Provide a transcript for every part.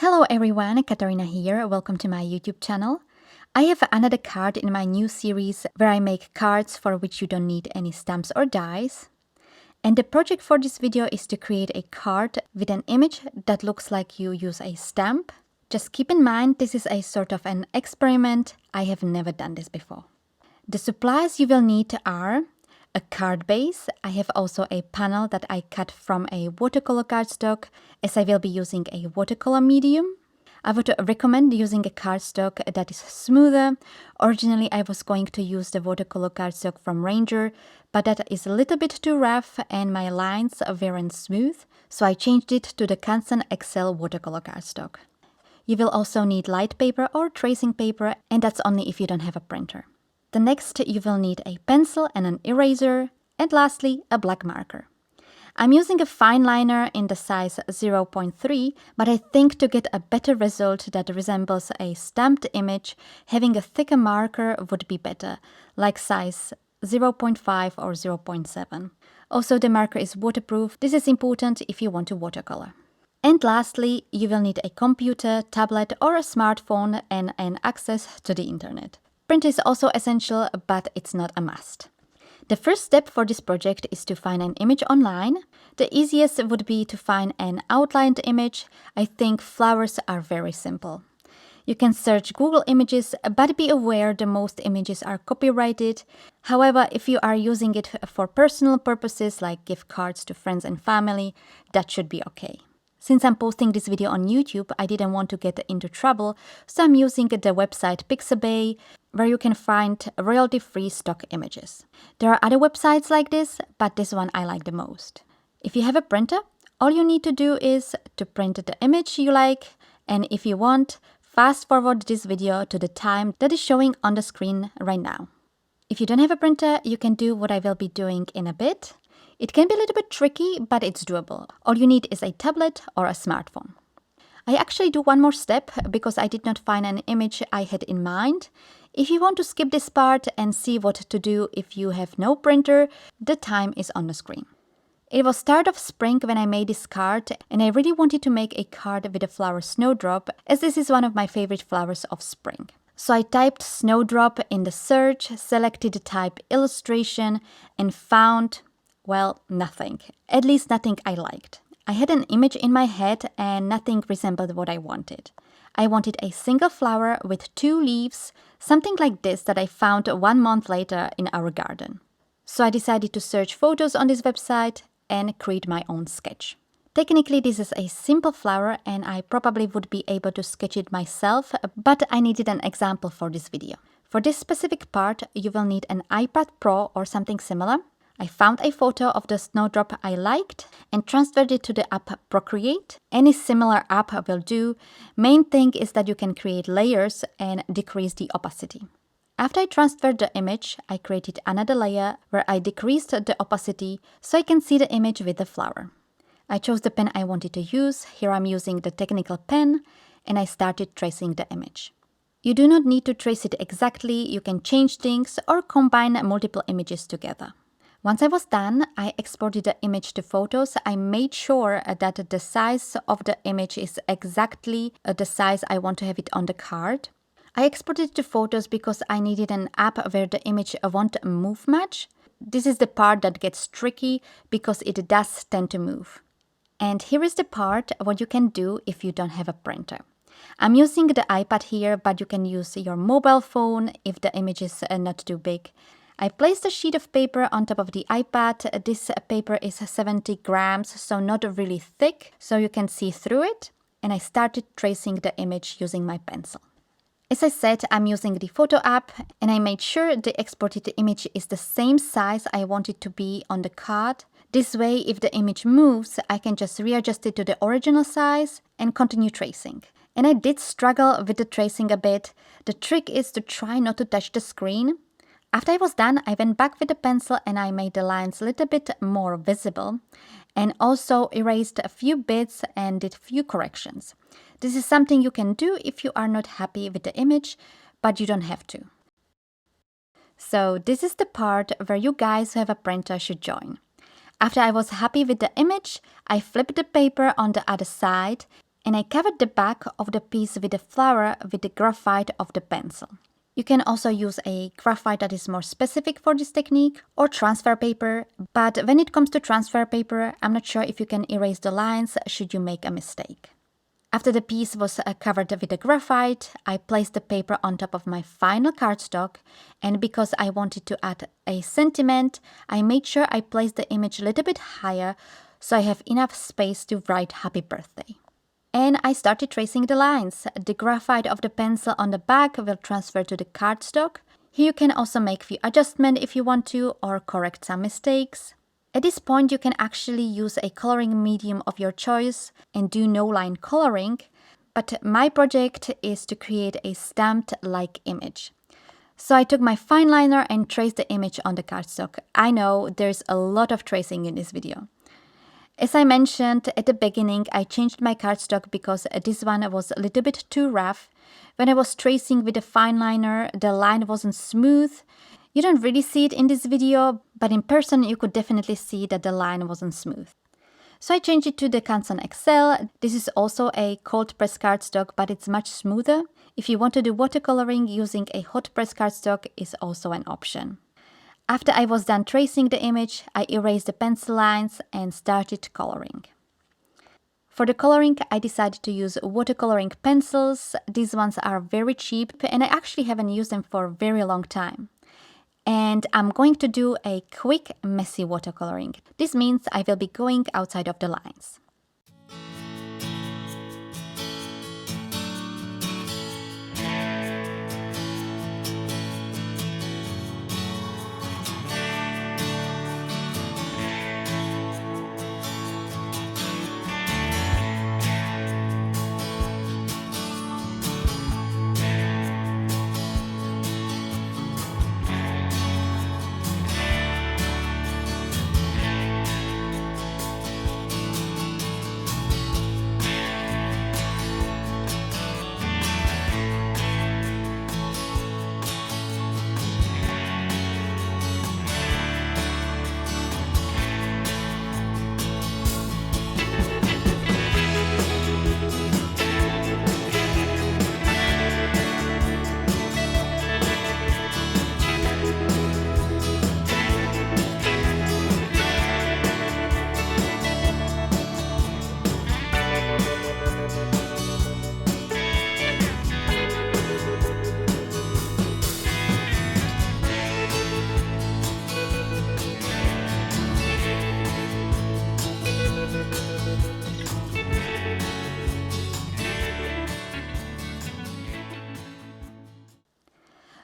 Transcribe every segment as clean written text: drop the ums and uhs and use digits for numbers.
Hello everyone, Katarina here. Welcome to my YouTube channel. I have another card in my new series where I make cards for which you don't need any stamps or dies. And the project for this video is to create a card with an image that looks like you use a stamp. Just keep in mind this is a sort of an experiment. I have never done this before. The supplies you will need are a card base. I have also a panel that I cut from a watercolor cardstock, as I will be using a watercolor medium. I would recommend using a cardstock that is smoother. Originally I was going to use the watercolor cardstock from Ranger, but that is a little bit too rough and my lines weren't smooth, so I changed it to the Canson XL watercolor cardstock. You will also need light paper or tracing paper, and that's only if you don't have a printer. The next, you will need a pencil and an eraser, and lastly, a black marker. I'm using a fine liner in the size 0.3, but I think to get a better result that resembles a stamped image, having a thicker marker would be better, like size 0.5 or 0.7. Also, the marker is waterproof. This is important if you want to watercolor. And lastly, you will need a computer, tablet or a smartphone and an access to the internet. Print is also essential, but it's not a must. The first step for this project is to find an image online. The easiest would be to find an outlined image. I think flowers are very simple. You can search Google Images, but be aware the most images are copyrighted. However, if you are using it for personal purposes like gift cards to friends and family, that should be okay. Since I'm posting this video on YouTube, I didn't want to get into trouble, so I'm using the website Pixabay, where you can find royalty-free stock images. There are other websites like this, but this one I like the most. If you have a printer, all you need to do is to print the image you like, and if you want, fast forward this video to the time that is showing on the screen right now. If you don't have a printer, you can do what I will be doing in a bit. It can be a little bit tricky, but it's doable. All you need is a tablet or a smartphone. I actually do one more step because I did not find an image I had in mind. If you want to skip this part and see what to do if you have no printer, the time is on the screen. It was start of spring when I made this card, and I really wanted to make a card with the flower Snowdrop, as this is one of my favorite flowers of spring. So I typed Snowdrop in the search, selected the type illustration, and found, well, nothing. At least nothing I liked. I had an image in my head and nothing resembled what I wanted. I wanted a single flower with 2 leaves, something like this that I found 1 month later in our garden. So I decided to search photos on this website and create my own sketch. Technically, this is a simple flower and I probably would be able to sketch it myself, but I needed an example for this video. For this specific part, you will need an iPad Pro or something similar. I found a photo of the Snowdrop I liked and transferred it to the app Procreate. Any similar app will do. Main thing is that you can create layers and decrease the opacity. After I transferred the image, I created another layer where I decreased the opacity so I can see the image with the flower. I chose the pen I wanted to use. Here I'm using the technical pen and I started tracing the image. You do not need to trace it exactly. You can change things or combine multiple images together. Once I was done, I exported the image to photos. I made sure that the size of the image is exactly the size I want to have it on the card. I exported it to photos because I needed an app where the image won't move much. This is the part that gets tricky because it does tend to move. And here is the part what you can do if you don't have a printer. I'm using the iPad here, but you can use your mobile phone if the image is not too big. I placed a sheet of paper on top of the iPad. This paper is 70 grams, so not really thick, so you can see through it. And I started tracing the image using my pencil. As I said, I'm using the photo app, and I made sure the exported image is the same size I want it to be on the card. This way, if the image moves, I can just readjust it to the original size and continue tracing. And I did struggle with the tracing a bit. The trick is to try not to touch the screen. After I was done, I went back with the pencil and I made the lines a little bit more visible and also erased a few bits and did a few corrections. This is something you can do if you are not happy with the image, but you don't have to. So this is the part where you guys who have a printer should join. After I was happy with the image, I flipped the paper on the other side and I covered the back of the piece with the flower with the graphite of the pencil. You can also use a graphite that is more specific for this technique or transfer paper, but when it comes to transfer paper, I'm not sure if you can erase the lines should you make a mistake. After the piece was covered with the graphite, I placed the paper on top of my final cardstock, and because I wanted to add a sentiment, I made sure I placed the image a little bit higher so I have enough space to write happy birthday. And I started tracing the lines. The graphite of the pencil on the back will transfer to the cardstock. Here you can also make a few adjustments if you want to, or correct some mistakes. At this point, you can actually use a coloring medium of your choice and do no line coloring, but my project is to create a stamped-like image. So I took my fine liner and traced the image on the cardstock. I know there's a lot of tracing in this video. As I mentioned at the beginning, I changed my cardstock because this one was a little bit too rough. When I was tracing with the fine liner, the line wasn't smooth. You don't really see it in this video, but in person you could definitely see that the line wasn't smooth. So I changed it to the Canson XL. This is also a cold press cardstock, but it's much smoother. If you want to do watercoloring, using a hot press cardstock is also an option. After I was done tracing the image, I erased the pencil lines and started coloring. For the coloring, I decided to use watercoloring pencils. These ones are very cheap and I actually haven't used them for a very long time. And I'm going to do a quick, messy watercoloring. This means I will be going outside of the lines.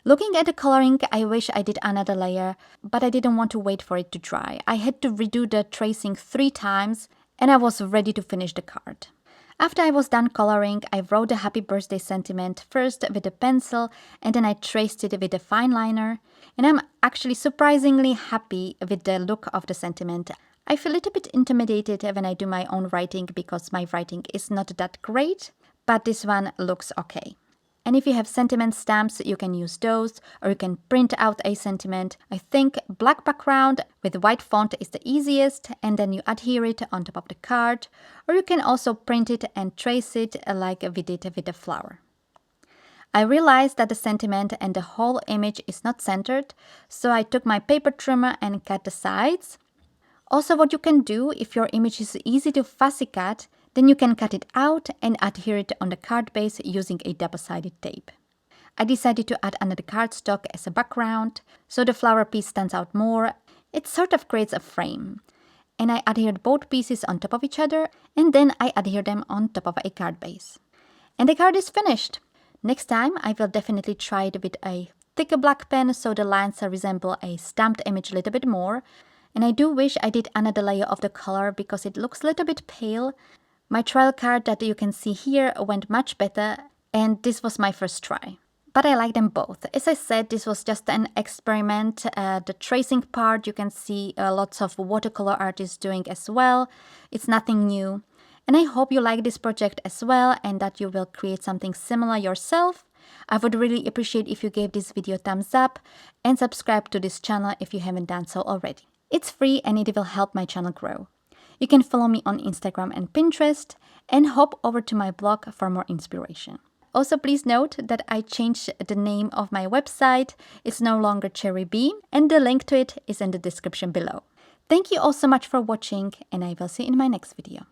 Looking at the coloring, I wish I did another layer, but I didn't want to wait for it to dry. I had to redo the tracing 3 times and I was ready to finish the card. After I was done coloring, I wrote the happy birthday sentiment first with a pencil and then I traced it with a fine liner. And I'm actually surprisingly happy with the look of the sentiment. I feel a little bit intimidated when I do my own writing because my writing is not that great, but this one looks okay. And if you have sentiment stamps, you can use those, or you can print out a sentiment. I think black background with white font is the easiest, and then you adhere it on top of the card, or you can also print it and trace it like we did with the flower. I realized that the sentiment and the whole image is not centered, so I took my paper trimmer and cut the sides. Also, what you can do if your image is easy to fussy cut, then you can cut it out and adhere it on the card base using a double-sided tape. I decided to add another cardstock as a background, so the flower piece stands out more. It sort of creates a frame. And I adhered both pieces on top of each other, and then I adhere them on top of a card base. And the card is finished. Next time, I will definitely try it with a thicker black pen so the lines resemble a stamped image a little bit more. And I do wish I did another layer of the color because it looks a little bit pale. My trial card that you can see here went much better, and this was my first try. But I like them both. As I said, this was just an experiment. The tracing part you can see lots of watercolor artists doing as well. It's nothing new. And I hope you like this project as well and that you will create something similar yourself. I would really appreciate if you gave this video a thumbs up and subscribe to this channel if you haven't done so already. It's free and it will help my channel grow. You can follow me on Instagram and Pinterest and hop over to my blog for more inspiration. Also, please note that I changed the name of my website. It's no longer Cherry Bee, and the link to it is in the description below. Thank you all so much for watching, and I will see you in my next video.